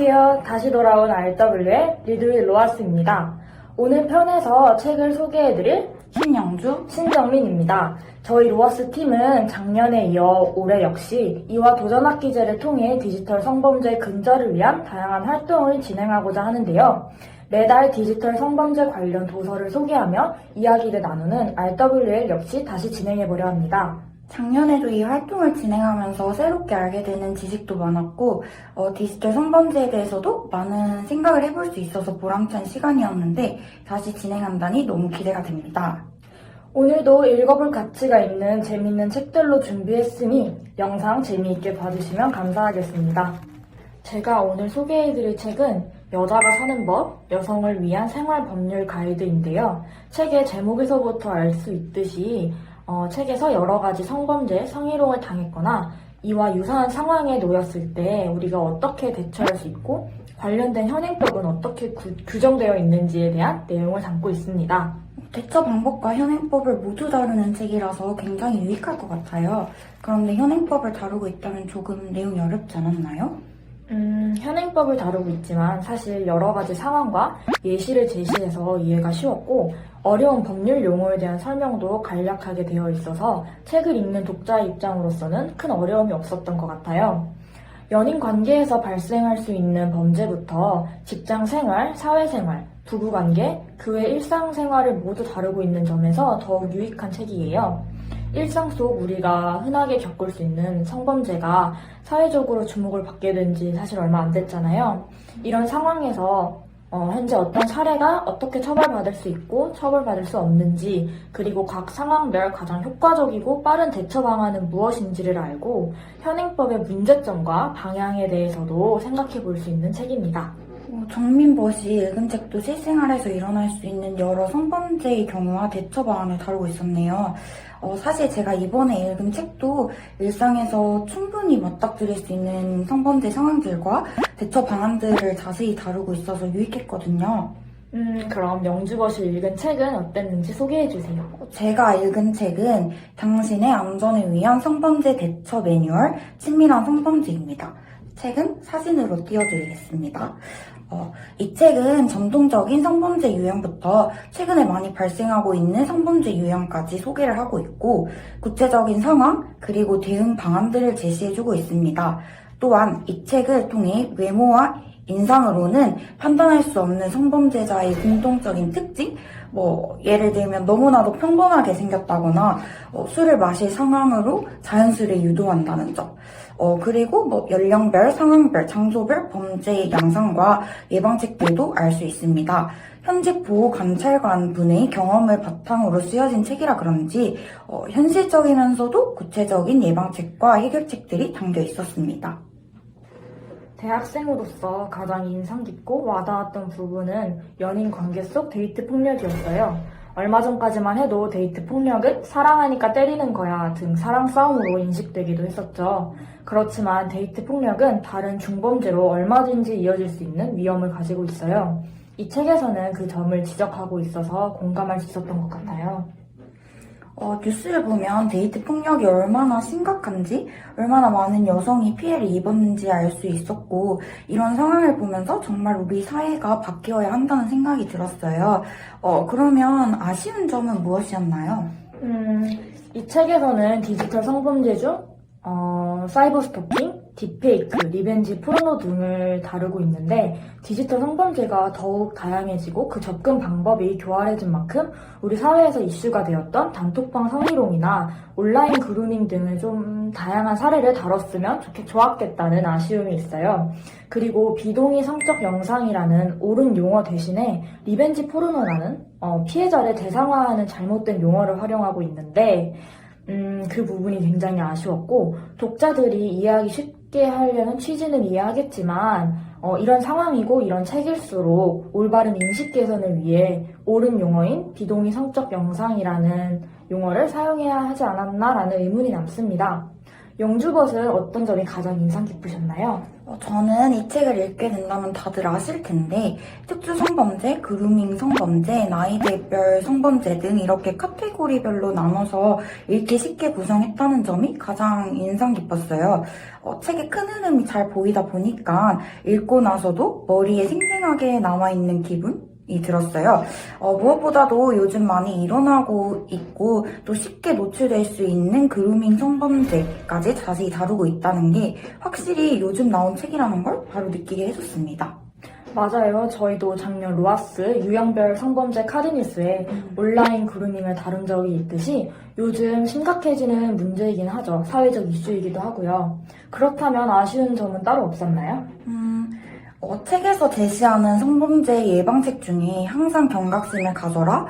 안녕하세요. 다시 돌아온 RW의 리드윌 로아스입니다. 오늘 편에서 책을 소개해드릴 신영주, 신정민입니다. 저희 로아스 팀은 작년에 이어 올해 역시 이와 도전학기제를 통해 디지털 성범죄 근절을 위한 다양한 활동을 진행하고자 하는데요. 매달 디지털 성범죄 관련 도서를 소개하며 이야기를 나누는 RWL 역시 다시 진행해보려 합니다. 작년에도 이 활동을 진행하면서 새롭게 알게 되는 지식도 많았고 디지털 성범죄에 대해서도 많은 생각을 해볼 수 있어서 보람찬 시간이었는데 다시 진행한다니 너무 기대가 됩니다. 오늘도 읽어볼 가치가 있는 재미있는 책들로 준비했으니 영상 재미있게 봐주시면 감사하겠습니다. 제가 오늘 소개해드릴 책은 여자가 사는 법, 여성을 위한 생활 법률 가이드인데요. 책의 제목에서부터 알 수 있듯이 책에서 여러 가지 성범죄, 성희롱을 당했거나 이와 유사한 상황에 놓였을 때 우리가 어떻게 대처할 수 있고 관련된 현행법은 어떻게 규정되어 있는지에 대한 내용을 담고 있습니다. 대처 방법과 현행법을 모두 다루는 책이라서 굉장히 유익할 것 같아요. 그런데 현행법을 다루고 있다면 조금 내용이 어렵지 않았나요? 현행법을 다루고 있지만 사실 여러 가지 상황과 예시를 제시해서 이해가 쉬웠고 어려운 법률 용어에 대한 설명도 간략하게 되어 있어서 책을 읽는 독자의 입장으로서는 큰 어려움이 없었던 것 같아요. 연인 관계에서 발생할 수 있는 범죄부터 직장 생활, 사회생활, 부부관계, 그 외 일상생활을 모두 다루고 있는 점에서 더욱 유익한 책이에요. 일상 속 우리가 흔하게 겪을 수 있는 성범죄가 사회적으로 주목을 받게 된 지 사실 얼마 안 됐잖아요. 이런 상황에서 현재 어떤 사례가 어떻게 처벌받을 수 있고 처벌받을 수 없는지, 그리고 각 상황별 가장 효과적이고 빠른 대처 방안은 무엇인지를 알고 현행법의 문제점과 방향에 대해서도 생각해 볼 수 있는 책입니다. 정민벗이 읽은 책도 실생활에서 일어날 수 있는 여러 성범죄의 경우와 대처 방안을 다루고 있었네요. 사실 제가 이번에 읽은 책도 일상에서 충분히 맞닥뜨릴 수 있는 성범죄 상황들과 대처 방안들을 자세히 다루고 있어서 유익했거든요. 그럼 영주벗이 읽은 책은 어땠는지 소개해주세요. 제가 읽은 책은 당신의 안전을 위한 성범죄 대처 매뉴얼, 친밀한 성범죄입니다. 책은 사진으로 띄워드리겠습니다. 이 책은 전통적인 성범죄 유형부터 최근에 많이 발생하고 있는 성범죄 유형까지 소개를 하고 있고 구체적인 상황 그리고 대응 방안들을 제시해주고 있습니다. 또한 이 책을 통해 외모와 인상으로는 판단할 수 없는 성범죄자의 공통적인 특징, 예를 들면 너무나도 평범하게 생겼다거나 술을 마실 상황으로 자연스레 유도한다는 점, 그리고 연령별, 상황별, 장소별 범죄의 양상과 예방책들도 알 수 있습니다. 현직 보호관찰관 분의 경험을 바탕으로 쓰여진 책이라 그런지 현실적이면서도 구체적인 예방책과 해결책들이 담겨 있었습니다. 대학생으로서 가장 인상 깊고 와닿았던 부분은 연인 관계 속 데이트 폭력이었어요. 얼마 전까지만 해도 데이트 폭력은 사랑하니까 때리는 거야 등 사랑 싸움으로 인식되기도 했었죠. 그렇지만 데이트 폭력은 다른 중범죄로 얼마든지 이어질 수 있는 위험을 가지고 있어요. 이 책에서는 그 점을 지적하고 있어서 공감할 수 있었던 것 같아요. 뉴스를 보면 데이트 폭력이 얼마나 심각한지, 얼마나 많은 여성이 피해를 입었는지 알 수 있었고, 이런 상황을 보면서 정말 우리 사회가 바뀌어야 한다는 생각이 들었어요. 그러면 아쉬운 점은 무엇이었나요? 이 책에서는 디지털 성범죄 중 사이버 스토킹, 딥페이크, 리벤지 포르노 등을 다루고 있는데 디지털 성범죄가 더욱 다양해지고 그 접근 방법이 교활해진 만큼 우리 사회에서 이슈가 되었던 단톡방 성희롱이나 온라인 그루밍 등을 좀 다양한 사례를 다뤘으면 좋았겠다는 아쉬움이 있어요. 그리고 비동의 성적 영상이라는 옳은 용어 대신에 리벤지 포르노라는 피해자를 대상화하는 잘못된 용어를 활용하고 있는데 그 부분이 굉장히 아쉬웠고 독자들이 이해하기 쉽게 하려는 취지는 이해하겠지만 이런 상황이고 이런 책일수록 올바른 인식 개선을 위해 옳은 용어인 비동의 성적 영상이라는 용어를 사용해야 하지 않았나라는 의문이 남습니다. 영주벗은 어떤 점이 가장 인상 깊으셨나요? 저는 이 책을 읽게 된다면 다들 아실 텐데 특수 성범죄, 그루밍 성범죄, 나이대별 성범죄 등 이렇게 카테고리별로 나눠서 읽기 쉽게 구성했다는 점이 가장 인상 깊었어요. 책의 큰 흐름이 잘 보이다 보니까 읽고 나서도 머리에 생생하게 남아있는 기분이 들었어요. 무엇보다도 요즘 많이 일어나고 있고 또 쉽게 노출될 수 있는 그루밍 성범죄까지 자세히 다루고 있다는 게 확실히 요즘 나온 책이라는 걸 바로 느끼게 해줬습니다. 맞아요. 저희도 작년 로아스 유형별 성범죄 카드뉴스에 온라인 그루밍을 다룬 적이 있듯이 요즘 심각해지는 문제이긴 하죠. 사회적 이슈이기도 하고요. 그렇다면 아쉬운 점은 따로 없었나요? 책에서 제시하는 성범죄 예방책 중에 항상 경각심을 가져라,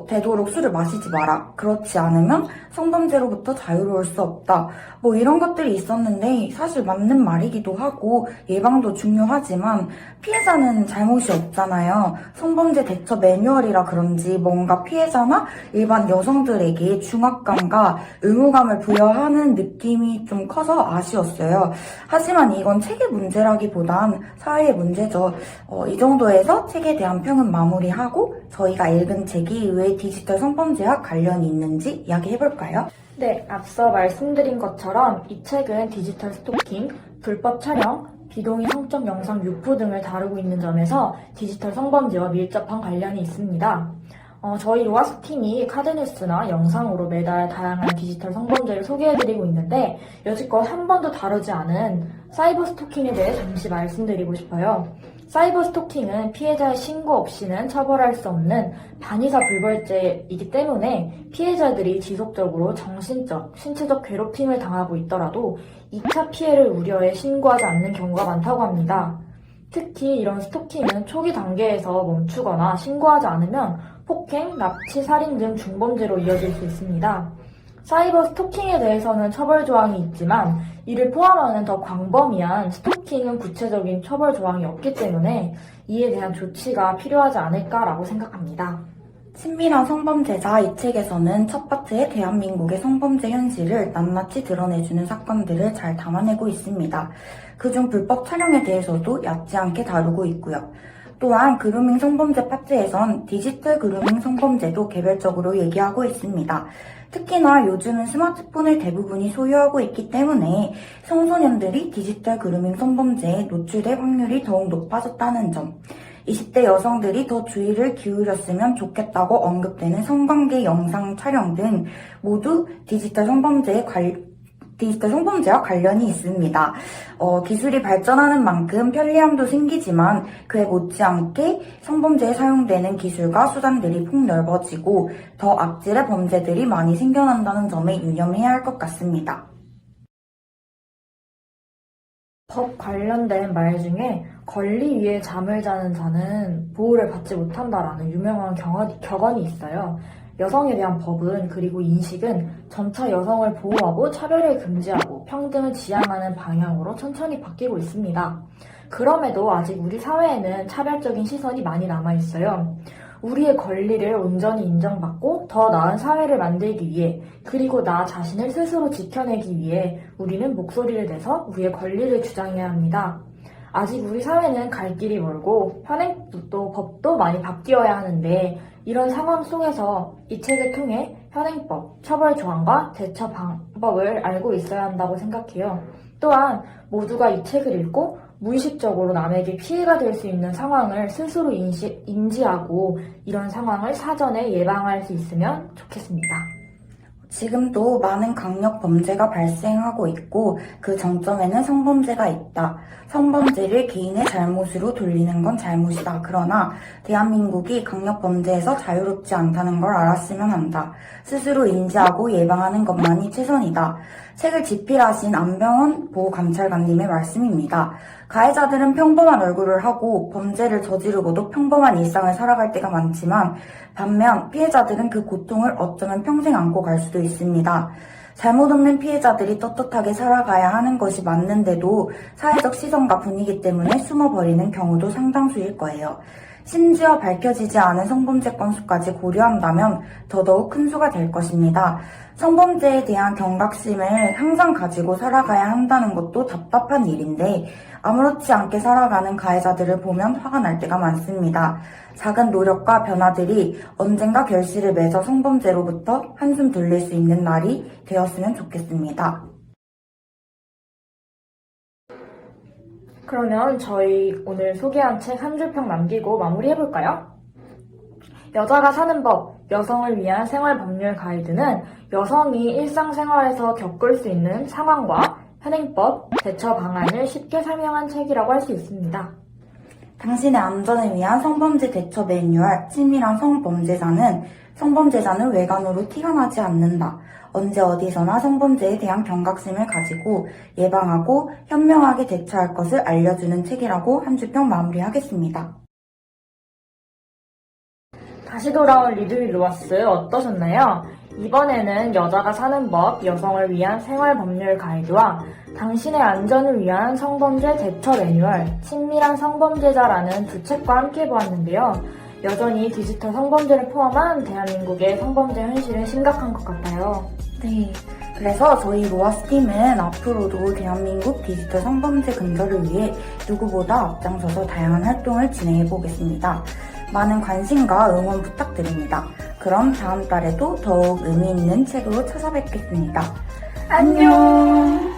되도록 술을 마시지 마라, 그렇지 않으면 성범죄로부터 자유로울 수 없다, 이런 것들이 있었는데 사실 맞는 말이기도 하고 예방도 중요하지만 피해자는 잘못이 없잖아요. 성범죄 대처 매뉴얼이라 그런지 뭔가 피해자나 일반 여성들에게 중압감과 의무감을 부여하는 느낌이 좀 커서 아쉬웠어요. 하지만 이건 책의 문제라기보단 사회의 문제죠. 이 정도에서 책에 대한 평은 마무리하고 저희가 읽은 책이 왜 디지털 성범죄와 관련이 있는지 이야기해볼까요? 네, 앞서 말씀드린 것처럼 이 책은 디지털 스토킹, 불법 촬영, 비동의 성적 영상 유포 등을 다루고 있는 점에서 디지털 성범죄와 밀접한 관련이 있습니다. 저희 로아스 팀이 카드뉴스나 영상으로 매달 다양한 디지털 성범죄를 소개해드리고 있는데 여지껏 한 번도 다루지 않은 사이버 스토킹에 대해 잠시 말씀드리고 싶어요. 사이버 스토킹은 피해자의 신고 없이는 처벌할 수 없는 반의사 불벌죄이기 때문에 피해자들이 지속적으로 정신적, 신체적 괴롭힘을 당하고 있더라도 2차 피해를 우려해 신고하지 않는 경우가 많다고 합니다. 특히 이런 스토킹은 초기 단계에서 멈추거나 신고하지 않으면 폭행, 납치, 살인 등 중범죄로 이어질 수 있습니다. 사이버 스토킹에 대해서는 처벌 조항이 있지만 이를 포함하는 더 광범위한 스토킹은 구체적인 처벌 조항이 없기 때문에 이에 대한 조치가 필요하지 않을까라고 생각합니다. 친밀한 성범죄자 이 책에서는 첫 파트에 대한민국의 성범죄 현실을 낱낱이 드러내주는 사건들을 잘 담아내고 있습니다. 그중 불법 촬영에 대해서도 얕지 않게 다루고 있고요. 또한 그루밍 성범죄 파트에선 디지털 그루밍 성범죄도 개별적으로 얘기하고 있습니다. 특히나 요즘은 스마트폰을 대부분이 소유하고 있기 때문에 청소년들이 디지털 그루밍 성범죄에 노출될 확률이 더욱 높아졌다는 점, 20대 여성들이 더 주의를 기울였으면 좋겠다고 언급되는 성관계 영상 촬영 등 모두 디지털 성범죄와 관련이 있습니다. 기술이 발전하는 만큼 편리함도 생기지만 그에 못지않게 성범죄에 사용되는 기술과 수단들이 폭넓어지고 더 악질의 범죄들이 많이 생겨난다는 점에 유념해야 할 것 같습니다. 법 관련된 말 중에 권리 위에 잠을 자는 자는 보호를 받지 못한다라는 유명한 격언이 있어요. 여성에 대한 법은 그리고 인식은 점차 여성을 보호하고 차별을 금지하고 평등을 지향하는 방향으로 천천히 바뀌고 있습니다. 그럼에도 아직 우리 사회에는 차별적인 시선이 많이 남아있어요. 우리의 권리를 온전히 인정받고 더 나은 사회를 만들기 위해 그리고 나 자신을 스스로 지켜내기 위해 우리는 목소리를 내서 우리의 권리를 주장해야 합니다. 아직 우리 사회는 갈 길이 멀고 현행법도 법도 많이 바뀌어야 하는데 이런 상황 속에서 이 책을 통해 현행법, 처벌 조항과 대처 방법을 알고 있어야 한다고 생각해요. 또한 모두가 이 책을 읽고 무의식적으로 남에게 피해가 될 수 있는 상황을 스스로 인지하고 이런 상황을 사전에 예방할 수 있으면 좋겠습니다. 지금도 많은 강력 범죄가 발생하고 있고 그 정점에는 성범죄가 있다. 성범죄를 개인의 잘못으로 돌리는 건 잘못이다. 그러나 대한민국이 강력 범죄에서 자유롭지 않다는 걸 알았으면 한다. 스스로 인지하고 예방하는 것만이 최선이다. 책을 집필하신 안병원 보호감찰관님의 말씀입니다. 가해자들은 평범한 얼굴을 하고 범죄를 저지르고도 평범한 일상을 살아갈 때가 많지만 반면 피해자들은 그 고통을 어쩌면 평생 안고 갈 수도 있습니다. 잘못 없는 피해자들이 떳떳하게 살아가야 하는 것이 맞는데도 사회적 시선과 분위기 때문에 숨어버리는 경우도 상당수일 거예요. 심지어 밝혀지지 않은 성범죄 건수까지 고려한다면 더더욱 큰 수가 될 것입니다. 성범죄에 대한 경각심을 항상 가지고 살아가야 한다는 것도 답답한 일인데 아무렇지 않게 살아가는 가해자들을 보면 화가 날 때가 많습니다. 작은 노력과 변화들이 언젠가 결실을 맺어 성범죄로부터 한숨 돌릴 수 있는 날이 되었으면 좋겠습니다. 그러면 저희 오늘 소개한 책 한 줄평 남기고 마무리해볼까요? 여자가 사는 법, 여성을 위한 생활법률 가이드는 여성이 일상생활에서 겪을 수 있는 상황과 현행법, 대처 방안을 쉽게 설명한 책이라고 할 수 있습니다. 당신의 안전을 위한 성범죄 대처 매뉴얼, 친밀한 성범죄자는 외관으로 티가 나지 않는다. 언제 어디서나 성범죄에 대한 경각심을 가지고 예방하고 현명하게 대처할 것을 알려주는 책이라고 한 줄평 마무리하겠습니다. 다시 돌아온 리드윌 로아스 어떠셨나요? 이번에는 여자가 사는 법, 여성을 위한 생활법률 가이드와 당신의 안전을 위한 성범죄 대처 매뉴얼, 친밀한 성범죄자라는 두 책과 함께 보았는데요. 여전히 디지털 성범죄를 포함한 대한민국의 성범죄 현실은 심각한 것 같아요. 네. 그래서 저희 로아스 팀은 앞으로도 대한민국 디지털 성범죄 근절을 위해 누구보다 앞장서서 다양한 활동을 진행해 보겠습니다. 많은 관심과 응원 부탁드립니다. 그럼 다음 달에도 더욱 의미 있는 책으로 찾아뵙겠습니다. 안녕!